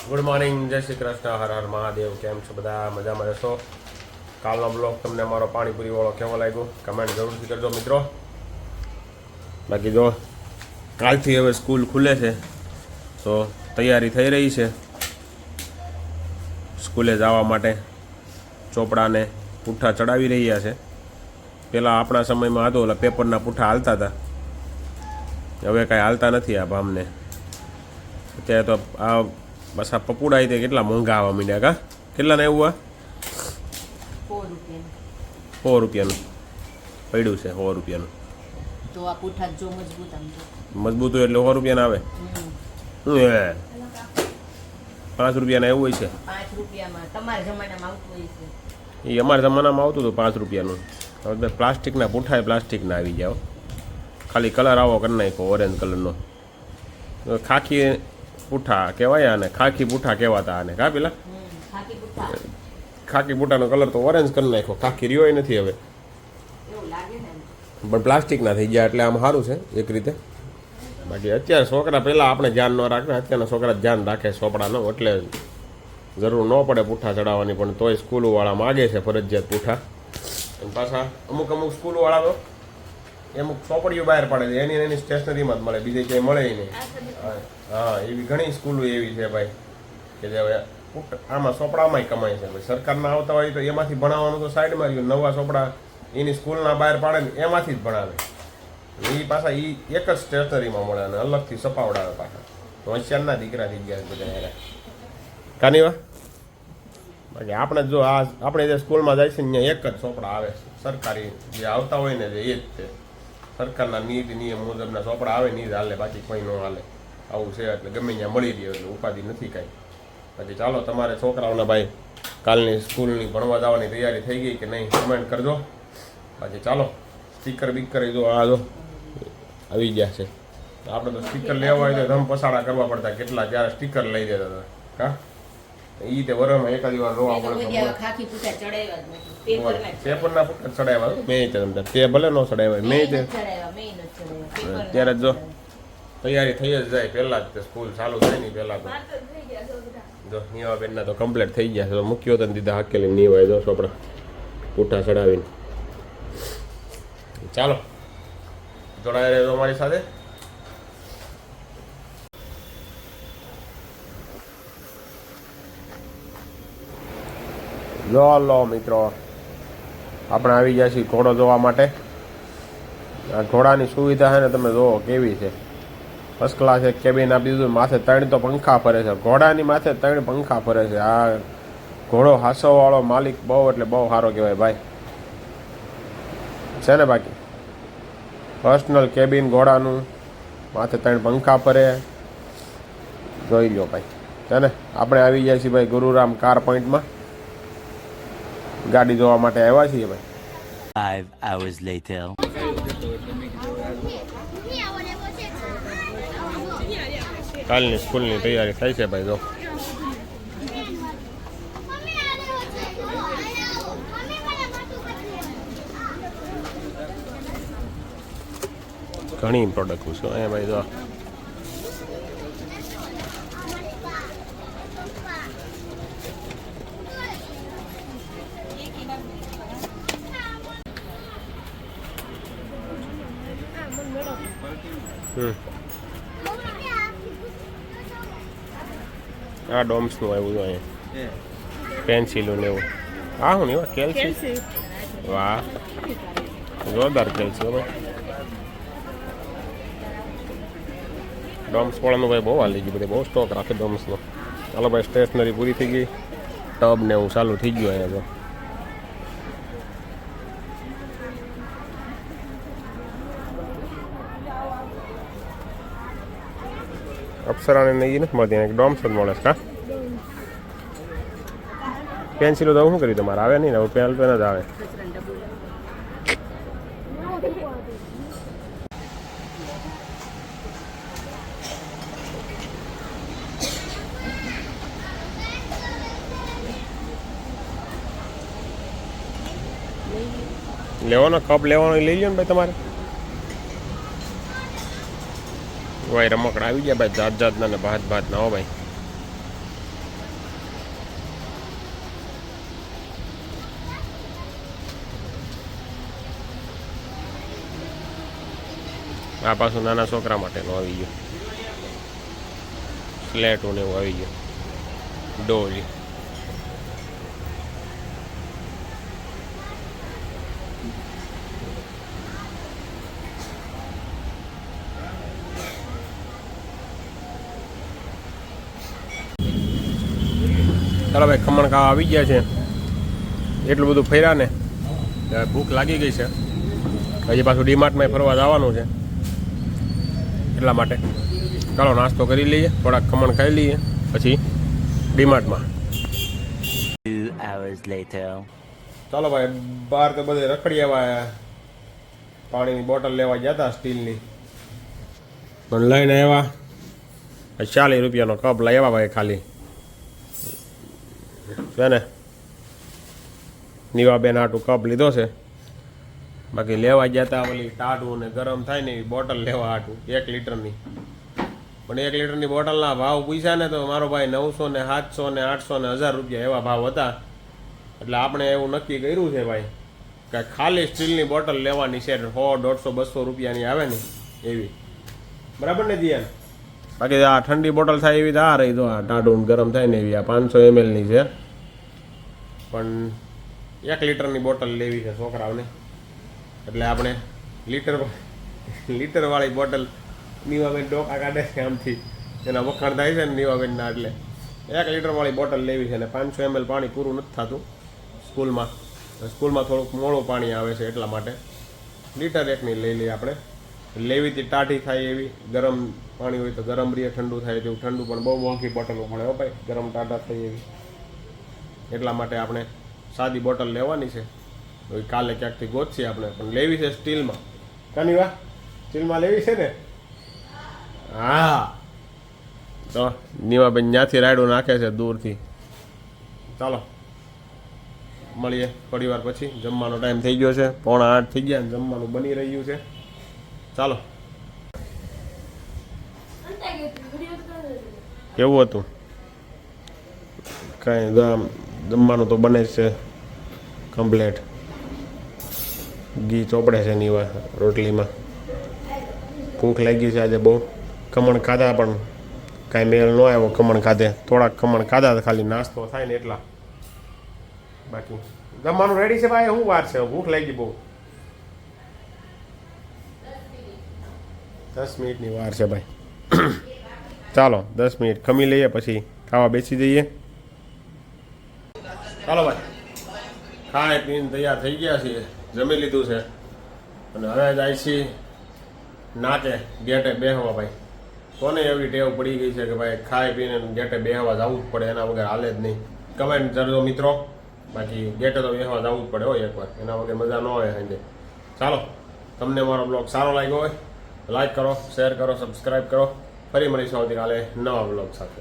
Good morning, જય શ્રી કૃષ્ણ, હર હર મહાદેવ. કેમ છો બધા? મજામાં રહેશો? કાલનો બ્લોગ તમને મારો પાણીપુરીવાળો કેવો લાગ્યો કમેન્ટ જરૂરથી કરજો મિત્રો. બાકી જો કાલથી હવે સ્કૂલ ખુલે છે તો તૈયારી થઈ રહી છે સ્કૂલે જવા માટે. ચોપડાને પૂઠા ચડાવી રહ્યા છે. પહેલાં આપણા સમયમાં હતો એટલે પેપરના પૂઠા હાલતા હતા, હવે કાંઈ હાલતા નથી આ ભામને. અત્યારે તો આ બસ આ પપુડા તે કેટલા મોંઘા આવવા માંડ્યા કા? કેટલાને એવું? આ 100 રૂપિયાનું પડ્યું છે. 100 રૂપિયાનું તો આ પૂઠા જો મજબૂત હોય એટલે 100 રૂપિયાના આવે. શું હે 5 રૂપિયાના એવું હોય છે? 5 રૂપિયામાં તમારા જમાનામાં આવતું હોય છે. એ અમારા જમાનામાં આવતું હતું 5 રૂપિયાનું. હવે પ્લાસ્ટિકના પૂઠા પ્લાસ્ટિકના આવી જાઓ. ખાલી કલર આવો કરી નાખો ઓરેન્જ કલરનો. ખાખી પૂઠા કહેવાય આને, ખાખી પૂઠા કહેવાતા આને કા? પેલા ખાખી પૂઠાનો કલર તો ઓરેન્જ કરી નાખ્યો. ખાખી રહ્યો નથી હવે, પણ પ્લાસ્ટિકના થઈ ગયા એટલે આમ સારું છે એક રીતે. બાકી અત્યારે છોકરા પહેલાં આપણે ધ્યાન ન રાખે, અત્યારના છોકરા ધ્યાન રાખે ચોપડાનો, એટલે જરૂર ન પડે પૂઠા ચડાવવાની. પણ તોય સ્કૂલવાળા માગે છે ફરજિયાત પૂઠા. પાછા અમુક સ્કૂલવાળા તો અમુક ચોપડીઓ બહાર પાડે છે, એની સ્ટેશનરીમાં જ મળે, બીજે ક્યાંય મળે નહીં. હા, એવી ઘણી સ્કૂલો એવી છે ભાઈ કે જે હવે આમાં ચોપડામાંય કમાય છે. ભાઈ સરકારના આવતા હોય તો એમાંથી ભણાવવાનું તો સાઈડમાં રહ્યું. નવા ચોપડા એની સ્કૂલના બહાર પાડે ને એમાંથી જ ભણાવે. એ પાછા એ એક જ સ્ટેશનરીમાં મળે અને અલગથી સપાવડાવે પાછા. તો હોશિયારના દીકરા થઈ ગયા બધા યાર કાનીવા. બાકી આપણે જો આપણે જે સ્કૂલમાં જાય છે ને ત્યાં એક જ ચોપડા આવે છે સરકારી, જે આવતા હોય ને એ જ છે. સરકારના નીતિ નિયમ મુજબના ચોપડા આવે નહીં જ હાલે, બાકી કોઈ ન હાલે. આવું છે એટલે ગમે ત્યાં મળી રહ્યો એટલે ઉપાધિ નથી કાંઈ. બાકી ચાલો, તમારે છોકરાઓને ભાઈ કાલની સ્કૂલની ભણવા જવાની તૈયારી થઈ ગઈ કે નહીં કમેન્ટ કરજો. બાકી ચાલો, સ્ટીકર બીકર જો આ જો આવી ગયા છે. આપણે તો સ્ટીકર લેવા હોય તો ધમ પસાડા કરવા પડતા કેટલા, ત્યારે સ્ટીકર લઈ દેતા હતા કા? એ તે વરમાં એકાદી વાર રોવા પડે. પેપરના પૂઠા ચડાવ્યા મેં તે ભલે ન ચડાવ્યા મેં તે ત્યારે જો તૈયારી થઈ જ જાય પહેલાં જ. સ્કૂલ ચાલુ થાય નહીં પહેલાં તો જો નીવાબેનના તો કમ્પ્લીટ થઈ ગયા છે. તો મૂક્યો તો દીધા હકેલી નીવાય જો ચોપડા પૂઠા ચડાવીને. ચાલો જોડાયા રહેજો અમારી સાથે. જો લો મિત્રો, આપણે આવી ગયા છીએ ઘોડો જોવા માટે. આ ઘોડાની સુવિધા છે ને તમે જુઓ કેવી છે, ફર્સ્ટ ક્લાસ. એક કેબિન આપી દીધું, માથે 3 તો પંખા ફરે છે. ઘોડાની માથે 3 પંખા ફરે છે. આ ઘોડો હાસોવાળો માલિક બહુ એટલે બહુ સારો કહેવાય ભાઈ છે ને. બાકી પર્સનલ કેબિન ઘોડાનું, માથે 3 પંખા ફરે, જોઈ લો ભાઈ છે ને. આપણે આવી ગયા છીએ ભાઈ ગુરુરામ કાર પોઈન્ટમાં, ગાડી જોવા માટે આવ્યા છીએ ભાઈ. 5 hours later. કાલની સ્કૂલની તૈયારી થાય છે ભાઈ જો. ઘણી પ્રોડક્ટ છે અહીંયા ભાઈ જો. આ ડોમ્સનું આવ્યું છે અહીંયા, પેન્સિલું ને એવું. હા હું નહીં કેલ્સી. વાહ, જોરદાર કેલ્સી ભાઈ. ડોમ્સ વાળાનું ભાઈ બહુ હાલી ગયું, બધે બહુ સ્ટોક રાખે ડોમ્સનો. ચાલો ભાઈ, સ્ટેશનરી પૂરી થઈ ગઈ, ટબ ને એવું ચાલુ થઈ ગયું અહીંયા તો. અપ્સરાને નહીં નથી મળતી, એક ડોમ્સ જ મળે છે કા? પેન્સિલો તો શું કર્યું તમારે? આવે નહીં ને હવે પેન જ આવે. લેવાનો કપ લેવાનો લઈ લો ને ભાઈ તમારે. ભાઈ રમકડા આવી ગયા ભાઈ, જાત જાતના ને ભાત ભાતના હો ભાઈ. આ પાછું નાના છોકરા માટેનું આવી ગયું, સ્લેટું ને એવું આવી ગયું, ડોલી. ચાલો ભાઈ, ખમણ ખાવા આવી ગયા છે. એટલું બધું ફર્યા ને ભૂખ લાગી ગઈ છે. હજી પાછું ડીમાર્ટમાં ફરવા જવાનું છે, એટલા માટે ચાલો નાસ્તો કરી લઈએ, થોડાક ખમણ ખાઈ લઈએ, પછી ડીમાર્ટમાં. 2 hours later. ચાલો ભાઈ, બહાર તો બધે રખડી આવ્યા. પાણીની બોટલ લેવા ગયા હતા સ્ટીલની, પણ લઈને આવ્યા 40 રૂપિયાનો કપ લઈ આવ્યા ભાઈ. ખાલી છે ને નીવાબેન આટું કપ લીધો છે. બાકી લેવા ગયા હતા ઓલી ટાઢું ને ગરમ થાય ને એવી બોટલ લેવા આટું 1 લીટરની. પણ 1 લીટરની બોટલના ભાવ પૂછ્યા ને તો મારો ભાઈ 900 ને 700 ને 800 ને 1000 રૂપિયા એવા ભાવ હતા. એટલે આપણે એવું નક્કી કર્યું છે ભાઈ કે ખાલી સ્ટીલની બોટલ લેવાની છે. 100, 150, 200 રૂપિયાની આવે ને એવી, બરાબર ને દિયાન? બાકી આ ઠંડી બોટલ થાય એવી તો આ રહી, તો આ ટાઢું ગરમ થાય ને એવી આ 500 mlની છે. પણ 1 લીટરની બોટલ લેવી છે છોકરાઓને, એટલે આપણે લીટરવાળી બોટલ નીવાબેન ડોકા કાઢે છે આમથી, એના વખાણ થાય છે ને નીવાબેનના. એટલે 1 લીટરવાળી બોટલ લેવી છે ને 500 ml પાણી પૂરું નથી થતું સ્કૂલમાં થોડુંક મોડું પાણી આવે છે, એટલા માટે લીટર 1ની લઈ લઈએ આપણે. લેવીથી ટાઢી થાય એવી, ગરમ પાણી હોય તો ગરમ રીએ, ઠંડુ થાય તેવું ઠંડુ. પણ બહુ મોંઘી બોટલો મળે હો ભાઈ, ગરમ ટાઢા થાય એવી. એટલા માટે આપણે સાદી બોટલ લેવાની છે. કાલે ક્યાંકથી ગોતશી આપણે, પણ લેવી છે સ્ટીલમાં. કાની વાહ, સ્ટીલમાં લેવી છે ને? હા, તો નીવાબેન ત્યાંથી રાયડું નાખે છે દૂરથી. ચાલો મળીએ થોડી વાર પછી. જમવાનો ટાઈમ થઈ ગયો છે, 7:45 થઈ ગયા, જમવાનું બની રહ્યું છે. ચાલો. કેવું હતું? કાંઈ જમવાનું તો બને જ છે કમ્પ્લેટ. ઘી ચોપડે છે નીવા રોટલીમાં. ભૂખ લાગી છે આજે બહુ. ખમણ ખાધા પણ કાંઈ મેળ ન આવ્યો. ખમણ ખાધે, થોડાક ખમણ ખાધા, ખાલી નાસ્તો થાય ને એટલા. બાકી જમવાનું રેડી છે ભાઈ. શું વાર છે? ભૂખ લાગી બહુ. 10 મિનિટની વાર છે ભાઈ. ચાલો 10 મિનિટ ખમી લઈએ, પછી ખાવા બેસી જઈએ. ચાલો ભાઈ, ખાઈ પીને તૈયાર થઈ ગયા છીએ, જમી લીધું છે, અને હવે જાય છીએ નાકે ગેટે બેહવા. ભાઈ કોને એવી ટેવ પડી ગઈ છે કે ભાઈ ખાઈ પીને ગેટે બેહવા જવું જ પડે, એના વગર હાલે જ નહીં. કમેન્ટ કરજો મિત્રો. બાકી ગેટે તો બેહવા જવું જ પડે હોય એકવાર, એના વગર મજા ન આવે સાંજે. ચાલો, તમને મારો બ્લોગ સારો લાગ્યો હોય લાઈક કરો, શેર કરો, સબસ્ક્રાઈબ કરો. ફરી મળીશું આવતીકાલે નવા બ્લોગ સાથે.